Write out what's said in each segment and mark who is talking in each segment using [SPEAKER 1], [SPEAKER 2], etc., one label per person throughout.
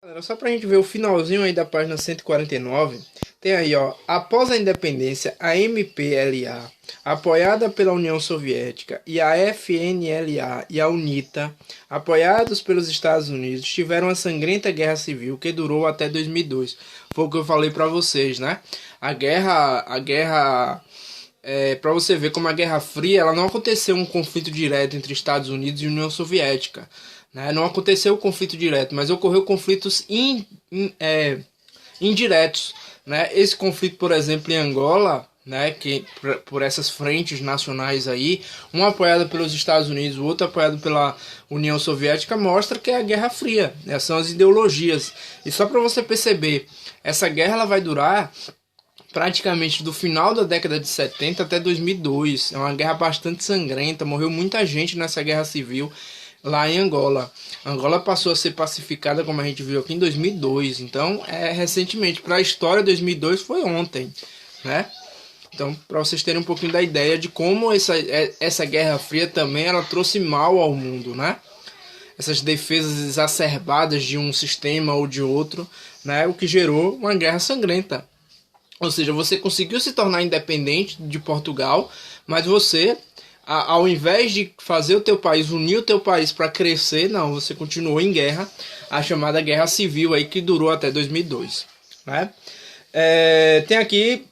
[SPEAKER 1] Galera, só pra gente ver o finalzinho aí da página 149, tem aí, ó, após a independência, a MPLA, apoiada pela União Soviética, e a FNLA e a UNITA, apoiados pelos Estados Unidos, tiveram uma sangrenta guerra civil que durou até 2002. Foi o que eu falei pra vocês, né? Para você ver como a Guerra Fria, ela não aconteceu um conflito direto entre Estados Unidos e União Soviética, né? Não aconteceu o conflito direto, mas ocorreu conflitos indiretos, né? Esse conflito, por exemplo, em Angola, né, que por essas frentes nacionais aí, um apoiado pelos Estados Unidos, o outro apoiado pela União Soviética, mostra que é a Guerra Fria, né? São as ideologias. E só para você perceber, essa guerra ela vai durar praticamente do final da década de 70 até 2002. É uma guerra bastante sangrenta, morreu muita gente nessa guerra civil lá em Angola. Angola passou a ser pacificada, como a gente viu aqui, em 2002. Então, recentemente, para a história, 2002 foi ontem, né? Então, para vocês terem um pouquinho da ideia de como essa Guerra Fria também ela trouxe mal ao mundo, né? Essas defesas exacerbadas de um sistema ou de outro, né? O que gerou uma guerra sangrenta. Ou seja, você conseguiu se tornar independente de Portugal, mas você, ao invés de fazer o teu país, unir o teu país para crescer, não, você continuou em guerra, a chamada Guerra Civil aí que durou até 2002, né? Tem aqui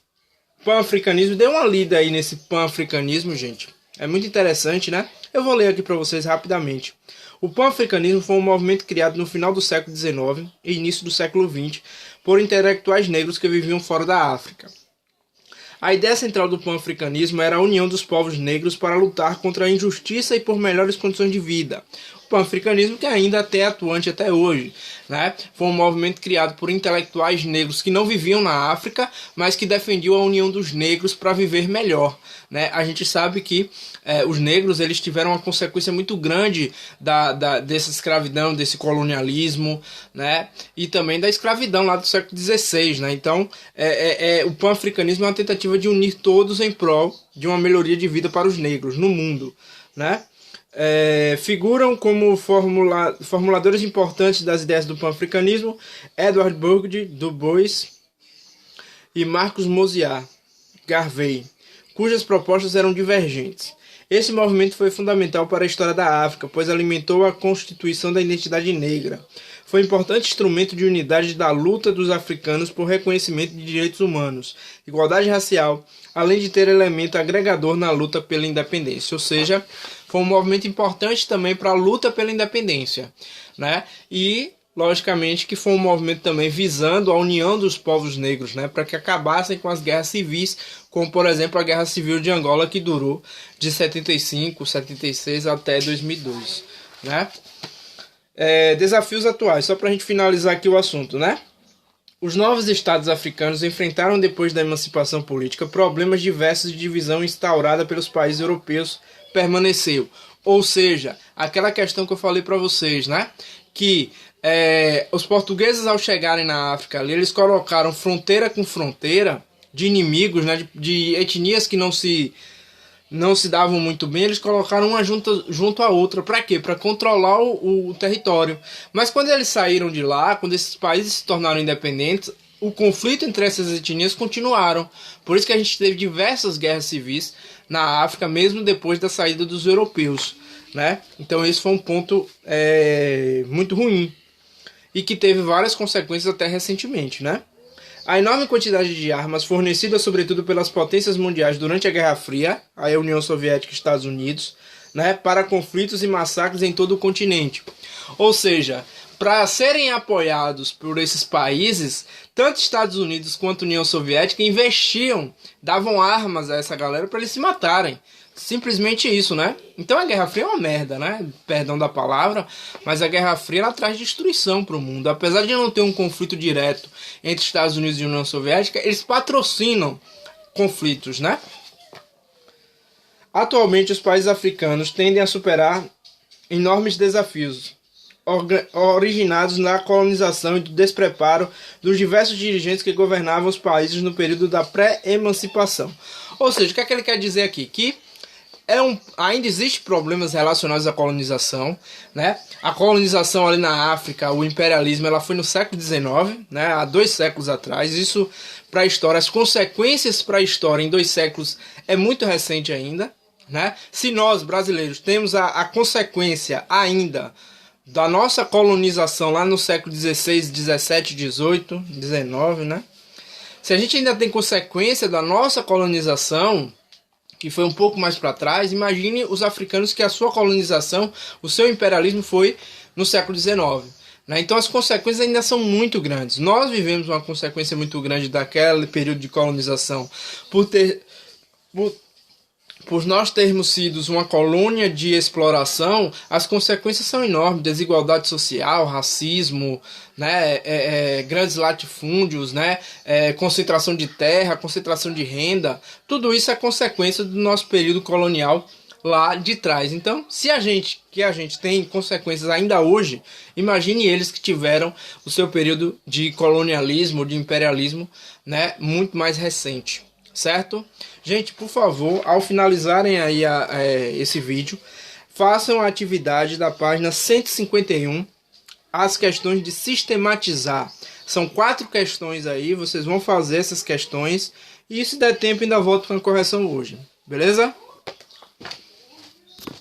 [SPEAKER 1] pan-africanismo, dê uma lida aí nesse pan-africanismo, gente. É muito interessante, né? Eu vou ler aqui para vocês rapidamente. O pan-africanismo foi um movimento criado no final do século XIX e início do século XX por intelectuais negros que viviam fora da África. A ideia central do pan-africanismo era a união dos povos negros para lutar contra a injustiça e por melhores condições de vida. O pan-africanismo que ainda é atuante até hoje, né? Foi um movimento criado por intelectuais negros que não viviam na África, mas que defendiam a união dos negros para viver melhor, né? A gente sabe que os negros eles tiveram uma consequência muito grande dessa escravidão, desse colonialismo, né? E também da escravidão lá do século XVI, né? Então, o pan-africanismo é uma tentativa de unir todos em prol de uma melhoria de vida para os negros no mundo, né? Figuram como formuladores importantes das ideias do pan-africanismo Edward Burgh Du Bois e Marcus Mosier Garvey, cujas propostas eram divergentes. Esse movimento foi fundamental para a história da África, pois alimentou a constituição da identidade negra. Foi um importante instrumento de unidade da luta dos africanos por reconhecimento de direitos humanos, igualdade racial, além de ter elemento agregador na luta pela independência. Ou seja, foi um movimento importante também para a luta pela independência, né? E, logicamente, que foi um movimento também visando a união dos povos negros, né? Para que acabassem com as guerras civis, como, por exemplo, a Guerra Civil de Angola, que durou de 75, 76 até 2002, né? Desafios atuais, só para a gente finalizar aqui o assunto, né? Os novos estados africanos enfrentaram, depois da emancipação política, problemas diversos de divisão instaurada pelos países europeus permaneceu. Ou seja, aquela questão que eu falei para vocês, né? Que os portugueses, ao chegarem na África, ali, eles colocaram fronteira com fronteira de inimigos, né? De etnias que não se davam muito bem, eles colocaram uma junto à outra. Para quê? Para controlar o território. Mas quando eles saíram de lá, quando esses países se tornaram independentes, o conflito entre essas etnias continuaram. Por isso que a gente teve diversas guerras civis na África, mesmo depois da saída dos europeus, né? Então esse foi um ponto muito ruim e que teve várias consequências até recentemente, né? A enorme quantidade de armas fornecidas sobretudo pelas potências mundiais durante a Guerra Fria, a União Soviética e Estados Unidos, né, para conflitos e massacres em todo o continente. Ou seja, para serem apoiados por esses países, tanto Estados Unidos quanto União Soviética investiam, davam armas a essa galera para eles se matarem. Simplesmente isso, né? Então a Guerra Fria é uma merda, né? Perdão da palavra, mas a Guerra Fria ela traz destruição para o mundo. Apesar de não ter um conflito direto entre Estados Unidos e União Soviética, eles patrocinam conflitos, né? Atualmente os países africanos tendem a superar enormes desafios originados na colonização e do despreparo dos diversos dirigentes que governavam os países no período da pré-emancipação. Ou seja, o que é que ele quer dizer aqui? Que ainda existem problemas relacionados à colonização, né? A colonização ali na África, o imperialismo, ela foi no século XIX, né? Há 2 séculos atrás. Isso para a história, as consequências para a história em 2 séculos é muito recente ainda, né? Se nós, brasileiros, temos a consequência ainda da nossa colonização lá no século XVI, XVII, XVIII, XIX, né? Se a gente ainda tem consequência da nossa colonização, que foi um pouco mais para trás, imagine os africanos que a sua colonização, o seu imperialismo foi no século XIX. Né? Então as consequências ainda são muito grandes. Nós vivemos uma consequência muito grande daquele período de colonização por nós termos sido uma colônia de exploração. As consequências são enormes: desigualdade social, racismo, né, grandes latifúndios, né, concentração de terra, concentração de renda. Tudo isso é consequência do nosso período colonial lá de trás. Então, se a gente tem consequências ainda hoje, imagine eles que tiveram o seu período de colonialismo, de imperialismo, né, muito mais recente. Certo? Gente, por favor, ao finalizarem aí esse vídeo, façam a atividade da página 151, as questões de sistematizar. São 4 questões aí, vocês vão fazer essas questões e se der tempo ainda volto com a correção hoje. Beleza?